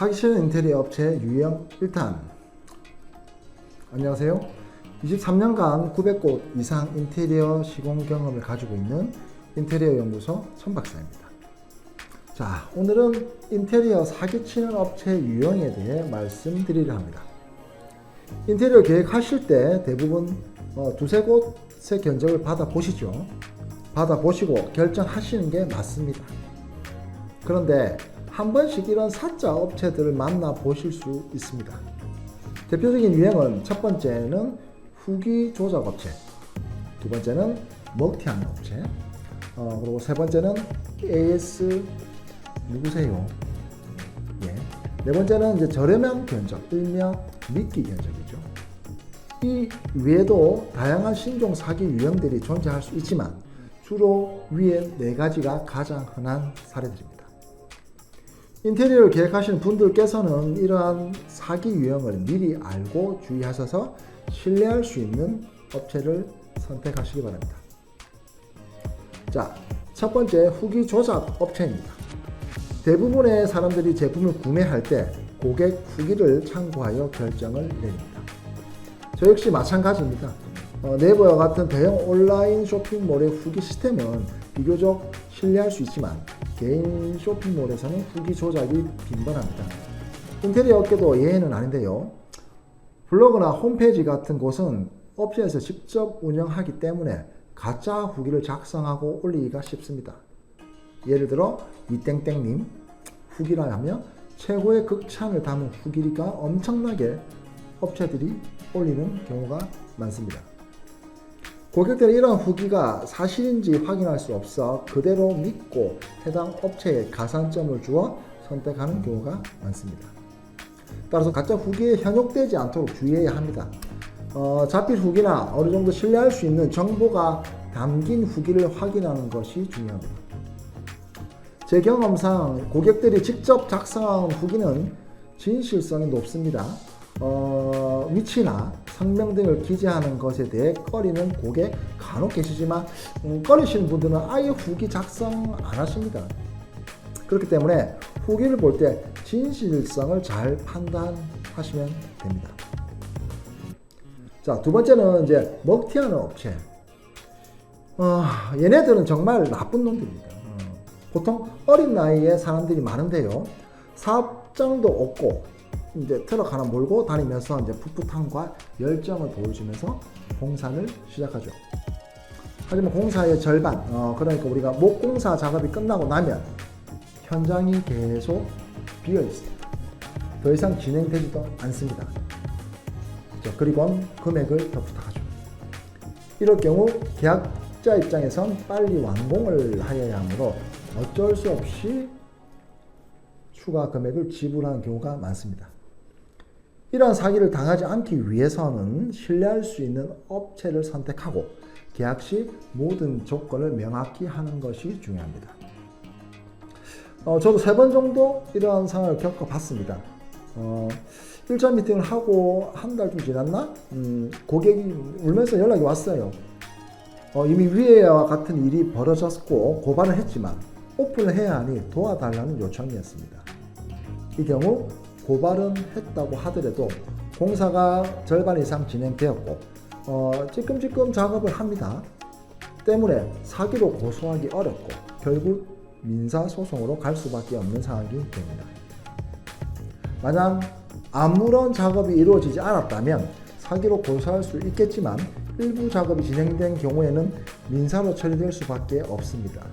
하기 싫은 인테리어 업체 유형 1탄. 안녕하세요. 23년간 900곳 이상 인테리어 시공 경험을 가지고 있는 인테리어 연구소 천박사입니다. 자, 오늘은 인테리어 사기치는 업체 유형에 대해 말씀드리려 합니다. 인테리어 계획하실 때 대부분 두세 곳의 견적을 받아보시죠. 받아보시고 결정하시는 게 맞습니다. 그런데 한 번씩 이런 사짜 업체들을 만나 보실 수 있습니다. 대표적인 유형은 첫 번째는 후기 조작 업체, 두 번째는 먹튀하는 업체, 그리고 세 번째는 AS 누구세요? 예. 네 번째는 이제 저렴한 견적, 일명 미끼 견적이죠. 이 외에도 다양한 신종 사기 유형들이 존재할 수 있지만 주로 위에 네 가지가 가장 흔한 사례들입니다. 인테리어를 계획하시는 분들께서는 이러한 사기 유형을 미리 알고 주의하셔서 신뢰할 수 있는 업체를 선택하시기 바랍니다. 자, 첫 번째 후기 조작 업체입니다. 대부분의 사람들이 제품을 구매할 때 고객 후기를 참고하여 결정을 내립니다. 저 역시 마찬가지입니다. 네이버와 같은 대형 온라인 쇼핑몰의 후기 시스템은 비교적 신뢰할 수 있지만 개인 쇼핑몰에서는 후기 조작이 빈번합니다. 인테리어 업계도 예외는 아닌데요. 블로그나 홈페이지 같은 곳은 업체에서 직접 운영하기 때문에 가짜 후기를 작성하고 올리기가 쉽습니다. 예를 들어 이땡땡님 후기라 하면 최고의 극찬을 담은 후기가 엄청나게 업체들이 올리는 경우가 많습니다. 고객들은 이런 후기가 사실인지 확인할 수 없어 그대로 믿고 해당 업체에 가산점을 주어 선택하는 경우가 많습니다. 따라서 가짜 후기에 현혹되지 않도록 주의해야 합니다. 자필 후기나 어느 정도 신뢰할 수 있는 정보가 담긴 후기를 확인하는 것이 중요합니다. 제 경험상 고객들이 직접 작성한 후기는 진실성이 높습니다. 위치나 성명 등을 기재하는 것에 대해 꺼리는 고객 간혹 계시지만 꺼리시는 분들은 아예 후기 작성 안 하십니다. 그렇기 때문에 후기를 볼 때 진실성을 잘 판단하시면 됩니다. 자, 두 번째는 이제 먹튀하는 업체. 얘네들은 정말 나쁜 놈들입니다. 보통 어린 나이에 사람들이 많은데요. 사업장도 없고 이제 트럭 하나 몰고 다니면서 이제 풋풋함과 열정을 보여주면서 공사를 시작하죠. 하지만 공사의 절반, 그러니까 우리가 목공사 작업이 끝나고 나면 현장이 계속 비어 있습니다. 더 이상 진행되지도 않습니다. 그리고 금액을 더 부탁하죠. 이럴 경우 계약자 입장에선 빨리 완공을 하여야 하므로 어쩔 수 없이 추가 금액을 지불하는 경우가 많습니다. 이러한 사기를 당하지 않기 위해서는 신뢰할 수 있는 업체를 선택하고 계약 시 모든 조건을 명확히 하는 것이 중요합니다. 저도 3번 정도 이러한 상황을 겪어봤습니다. 1차 미팅을 하고 한 달쯤 지났나? 고객이 울면서 연락이 왔어요. 이미 위에와 같은 일이 벌어졌고 고발을 했지만 오픈을 해야 하니 도와달라는 요청이었습니다. 이 경우 고발은 했다고 하더라도 공사가 절반 이상 진행되었고 찔끔찔끔 작업을 합니다. 때문에 사기로 고소하기 어렵고 결국 민사소송으로 갈 수밖에 없는 상황이 됩니다. 만약 아무런 작업이 이루어지지 않았다면 사기로 고소할 수 있겠지만 일부 작업이 진행된 경우에는 민사로 처리될 수밖에 없습니다.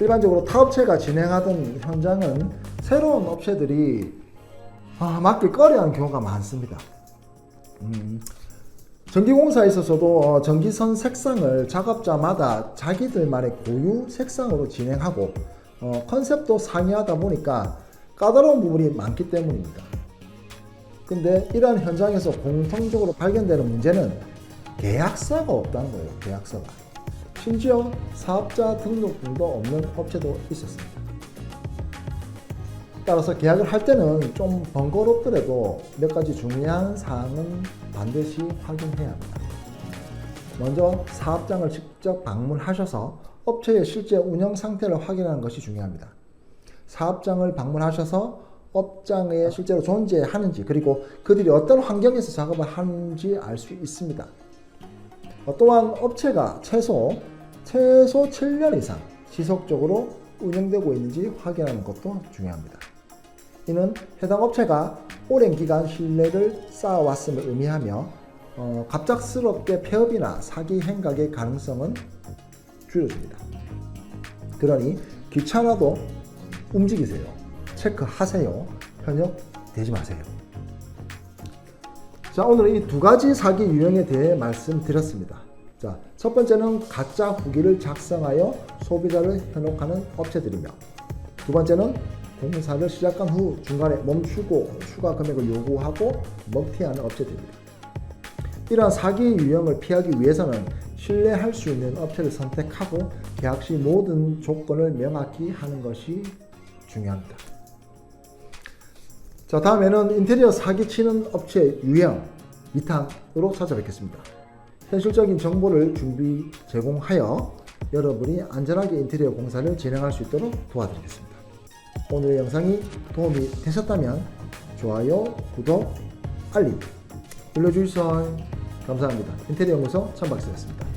일반적으로 타업체가 진행하던 현장은 새로운 업체들이 맡길 꺼려하는 경우가 많습니다. 전기공사에 있어서도 전기선 색상을 작업자마다 자기들만의 고유 색상으로 진행하고 컨셉도 상이하다 보니까 까다로운 부분이 많기 때문입니다. 근데 이러한 현장에서 공통적으로 발견되는 문제는 계약서가 없다는 거예요. 계약서가. 심지어 사업자 등록증도 없는 업체도 있었습니다. 따라서 계약을 할 때는 좀 번거롭더라도 몇 가지 중요한 사항은 반드시 확인해야 합니다. 먼저 사업장을 직접 방문하셔서 업체의 실제 운영 상태를 확인하는 것이 중요합니다. 사업장을 방문하셔서 업장에 실제로 존재하는지, 그리고 그들이 어떤 환경에서 작업을 하는지 알 수 있습니다. 또한 업체가 최소 7년 이상 지속적으로 운영되고 있는지 확인하는 것도 중요합니다. 이는 해당 업체가 오랜 기간 신뢰를 쌓아왔음을 의미하며 갑작스럽게 폐업이나 사기 행각의 가능성은 줄여줍니다. 그러니 귀찮아도 움직이세요. 체크하세요. 현역되지 마세요. 자, 오늘은 이 두 가지 사기 유형에 대해 말씀드렸습니다. 자, 첫 번째는 가짜 후기를 작성하여 소비자를 현혹하는 업체들이며, 두 번째는 공사를 시작한 후 중간에 멈추고 추가 금액을 요구하고 먹튀하는 업체들입니다. 이러한 사기 유형을 피하기 위해서는 신뢰할 수 있는 업체를 선택하고 계약 시 모든 조건을 명확히 하는 것이 중요합니다. 자, 다음에는 인테리어 사기치는 업체 유형 2탄으로 찾아뵙겠습니다. 현실적인 정보를 제공하여 여러분이 안전하게 인테리어 공사를 진행할 수 있도록 도와드리겠습니다. 오늘의 영상이 도움이 되셨다면 좋아요, 구독, 알림 눌러주시죠. 감사합니다. 인테리어 연구소 천박사였습니다.